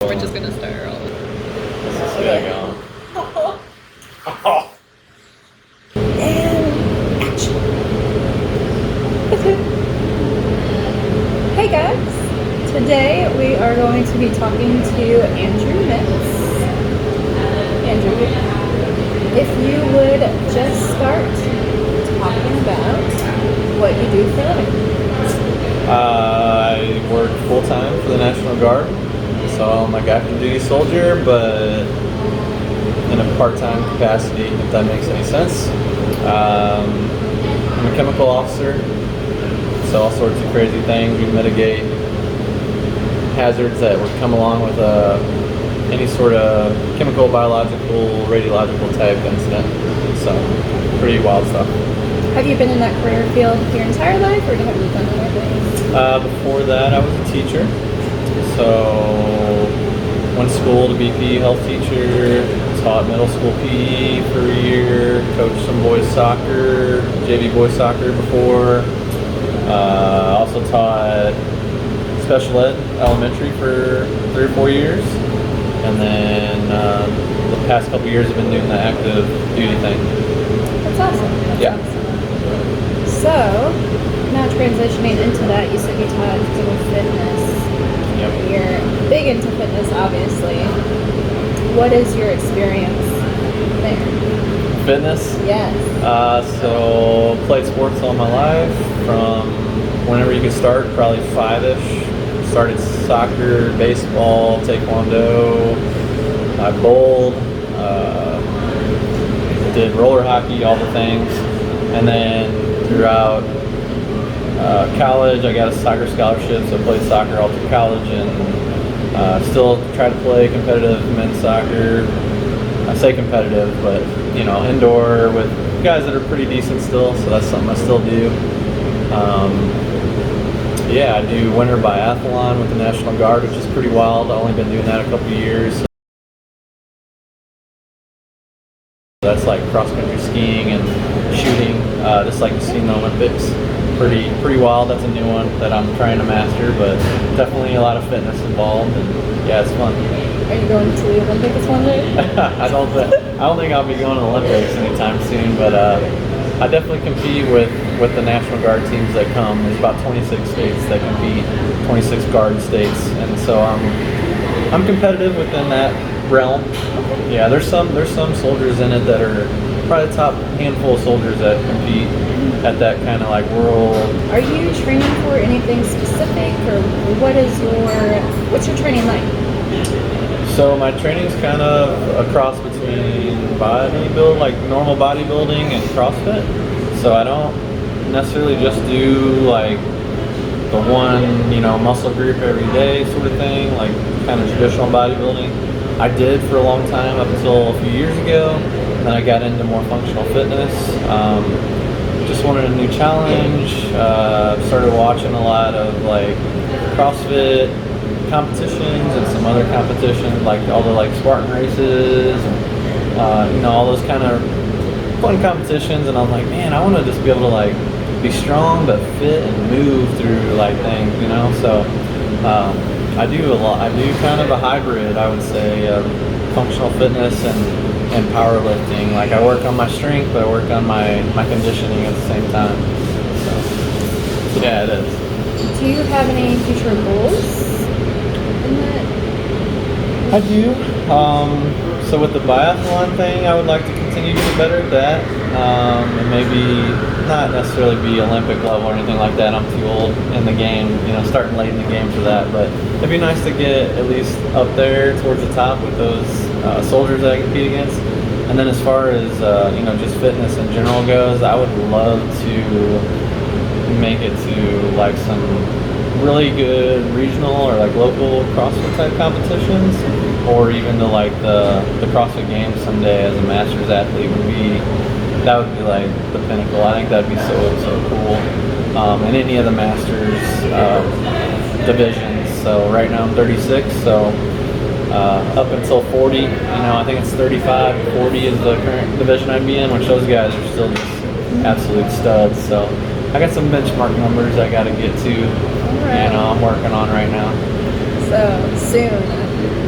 We're just gonna start rolling. There you go. Oh. And action. Hey guys, today we are going to be talking to Andrew Mitz. Andrew, if you would just start talking about what you do for a living. I work full-time for the National Guard, so I'm like active duty soldier, but in a part-time capacity, if that makes any sense. I'm a chemical officer, so all sorts of crazy things. We mitigate hazards that would come along with any sort of chemical, biological, radiological type incident. So pretty wild stuff. Have you been in that career field your entire life, or have you done other things? Before that, I was a teacher. So went to school to be PE health teacher, taught middle school PE for a year, coached some boys soccer, JV boys soccer before. Also taught special ed elementary for 3 or 4 years. And then the past couple years I've been doing the active duty thing. That's awesome. That's awesome. So, now transitioning into that, you said you taught physical fitness. Yep. You're big into fitness, obviously. What is your experience there? Fitness? Yes. So played sports all my life from whenever you could start, probably 5-ish. Started soccer, baseball, taekwondo. I bowled, did roller hockey, all the things. And then throughout college, I got a soccer scholarship, so I played soccer all through college, and still try to play competitive men's soccer. I say competitive, but indoor with guys that are pretty decent still, so that's something I still do. I do winter biathlon with the National Guard, which is pretty wild. I've only been doing that a couple of years. That's like cross-country skiing and shooting, just like you see in the Olympics. Pretty wild. That's a new one that I'm trying to master, but definitely a lot of fitness involved, and yeah, it's fun. Are you going to the Olympics one day? I don't think I'll be going to the Olympics anytime soon, but I definitely compete with the National Guard teams that come. There's about 26 states that compete, 26 Guard states, and so I'm competitive within that realm. Yeah, there's some soldiers in it that are probably the top handful of soldiers that compete at that kind of like world. Are you training for anything specific, or what's your training like? So my training's kind of a cross between like normal bodybuilding and CrossFit. So I don't necessarily just do like the one, muscle group every day sort of thing, like kind of traditional bodybuilding. I did for a long time up until a few years ago. Then I got into more functional fitness. Just wanted a new challenge. Started watching a lot of like CrossFit competitions and some other competitions, like all the like Spartan races, and, all those kind of fun competitions. And I'm like, man, I want to just be able to like be strong but fit and move through like things, So I do a lot. I do kind of a hybrid, I would say, of functional fitness and powerlifting. Like I work on my strength, but I work on my conditioning at the same time. So yeah, it is. Do you have any future goals in that? I do. So with the biathlon thing, I would like to continue to get better at that, and maybe not necessarily be Olympic level or anything like that. I'm too old in the game, starting late in the game for that. But it'd be nice to get at least up there towards the top with those soldiers that I compete against. And then as far as just fitness in general goes, I would love to make it to like some really good regional or like local CrossFit type competitions. or even to like the CrossFit Games someday as a masters athlete that would be like the pinnacle. I think that'd be so cool. In any of the masters divisions. So right now I'm 36, so up until 40, I think it's 35 to 40 is the current division I'd be in, which those guys are still just absolute studs. So I got some benchmark numbers I got to get to. Right. I'm working on right now. So soon.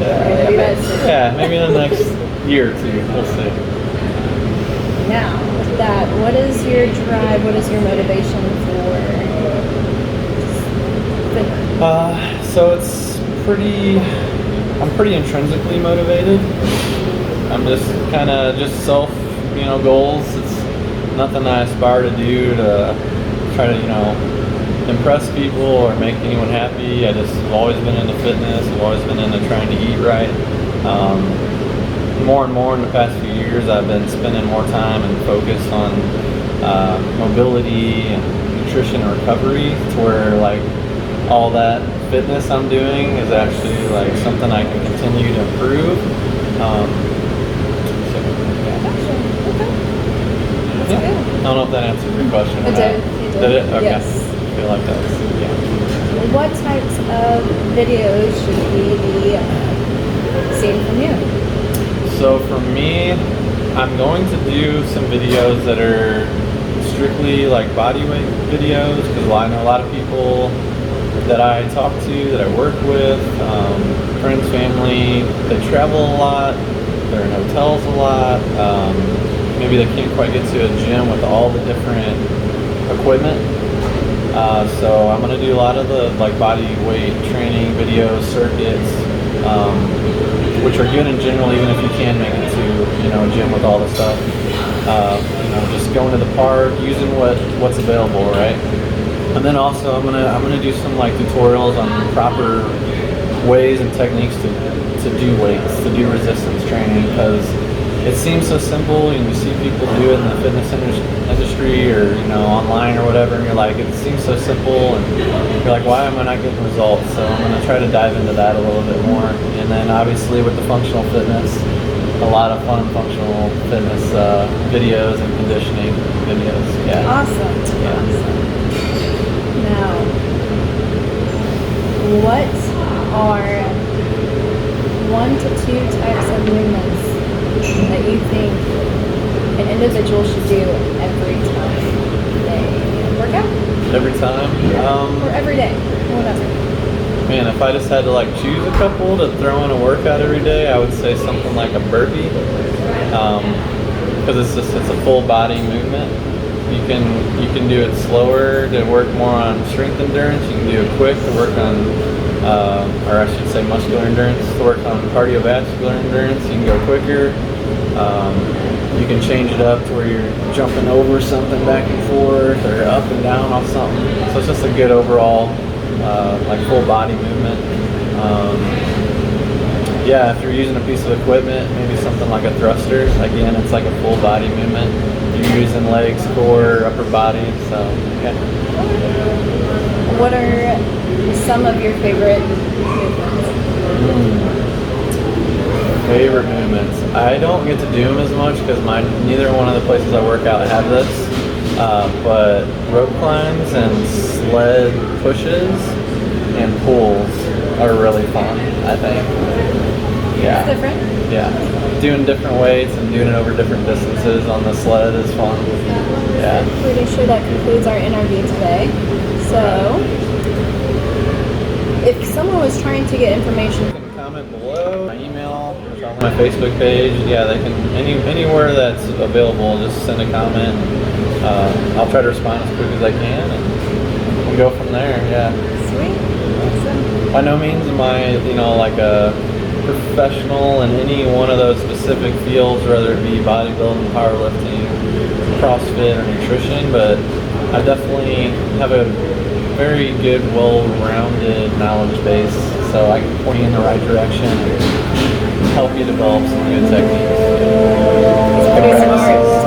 Yeah, maybe in the next year or two. We'll see. Now, with that, what is your drive? What is your motivation for fitness? So I'm pretty intrinsically motivated. I'm just kind of self, goals. It's nothing I aspire to do to try to, impress people or make anyone happy. I just have always been into fitness. I've always been into trying to eat right. More and more in the past few years, I've been spending more time and focus on mobility and nutrition and recovery, to where like all that fitness I'm doing is actually like something I can continue to improve. Okay. I don't know if that answered your question. It did. Did it? Okay. Yes. I feel like that's, yeah. What types of videos should we be seeing from you? So for me, I'm going to do some videos that are strictly like bodyweight videos, because I know a lot of people that I talk to, that I work with, friends, family, they travel a lot, they're in hotels a lot, maybe they can't quite get to a gym with all the different equipment. So I'm going to do a lot of the like body weight training videos, circuits, which are good in general, even if you can make it to a gym with all the stuff. Just going to the park, using what's available, right? And then also I'm gonna do some like tutorials on proper ways and techniques to do weights, to do resistance training, because it seems so simple, and you see people do it in the fitness industry or online or whatever, and you're like, it seems so simple, and you're like, why am I not getting results? So I'm going to try to dive into that a little bit more. And then obviously with the functional fitness, a lot of fun functional fitness videos and conditioning videos. Yeah. Awesome. Yeah. Awesome. Now, what are 1 to 2 types of movements that you think an individual should do every time they work out? Every time? Or every day, whatever. Man, if I just had to like choose a couple to throw in a workout every day, I would say something like a burpee, because it's a full body movement. You can do it slower to work more on strength endurance. You can do it quick to work on, or I should say muscular endurance, to work on cardiovascular endurance. You can go quicker. You can change it up to where you're jumping over something back and forth, or up and down off something. So it's just a good overall, like full body movement. Yeah, if you're using a piece of equipment, maybe something like a thruster. Again, it's like a full body movement. You're using legs, core, upper body. So, yeah. What are some of your favorite movements? Favorite movements. I don't get to do them as much because neither one of the places I work out have this. But rope climbs and sled pushes and pulls are really fun, I think. Yeah. It's different? Yeah. Doing different weights and doing it over different distances on the sled is fun. Yeah. Pretty sure that concludes our interview today. So, if someone was trying to get information, You can comment below, my email, my Facebook page. Yeah, they can anywhere that's available. Just send a comment. I'll try to respond as quick as I can, and we'll go from there. Yeah. sweet. Awesome. By no means am I, like a professional in any one of those specific fields, whether it be bodybuilding, powerlifting, CrossFit, or nutrition, but I definitely have a very good, well-rounded knowledge base, so I can point you in the right direction and help you develop some good techniques. It's pretty smart.